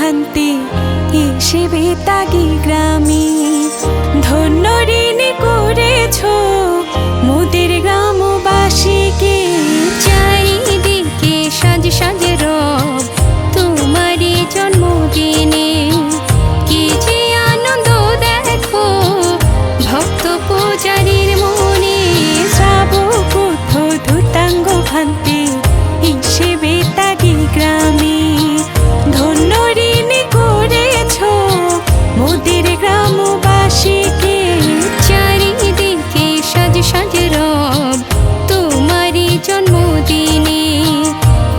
ভান্তি এসে বেতাগি গ্রামে। ধন্য ঋণী করেছ মোদের গ্রামবাসীকে। চারিদিকে সাজ সাজ রব তোমারই জন্মদিনে। কি যে আনন্দ দেখো ভক্ত পূজারীর মনে। শ্রাবক ধূতাঙ্গ ভান্তি এসে বেতাগি গ্রামে। ধন্য ঋণী করেছ মোদের গ্রামবাসীকে। চারিদিকে সাজ সাজ রব তোমারই জন্মদিনে।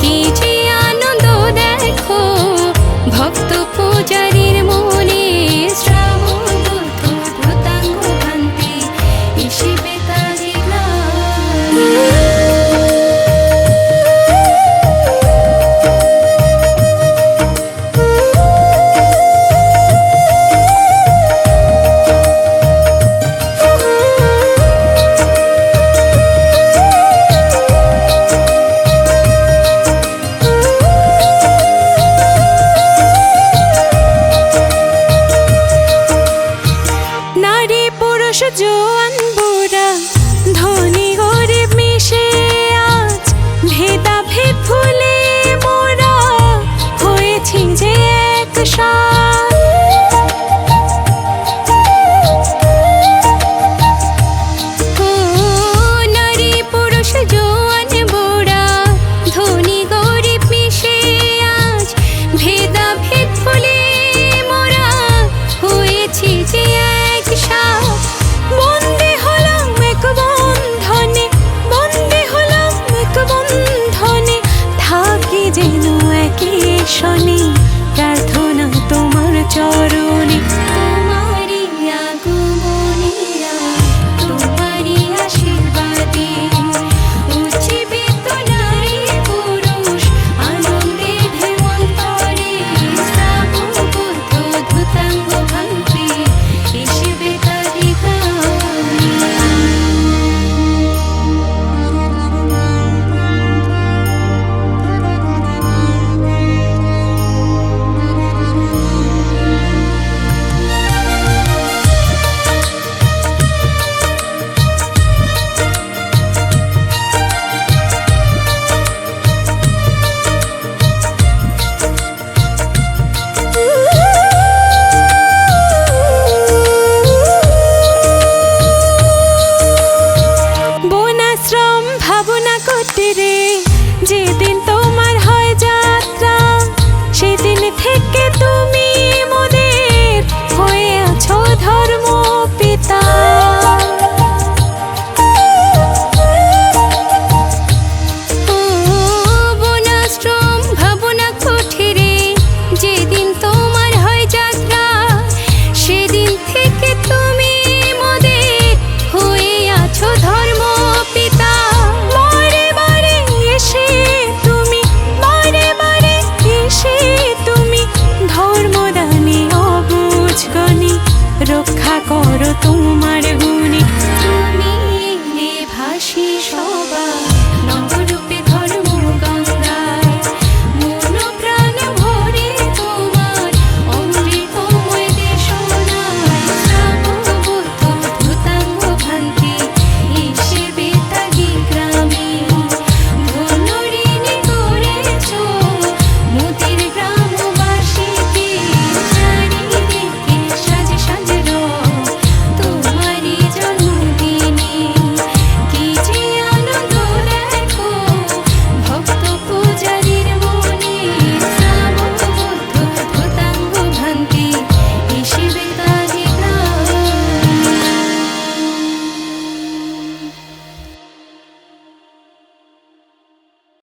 কি যে আনন্দ দেখো ভক্ত পূজারীর মনে। শ্রাবক ধূতাঙ্গ ভান্তি এসে বেতাগি গ্রামে। নারী পুরুষ জোয়ান বুড়া ধনী গরিব মিশে আজ ভেদাভেদ ভুলে মোরা হয়েছি যে এক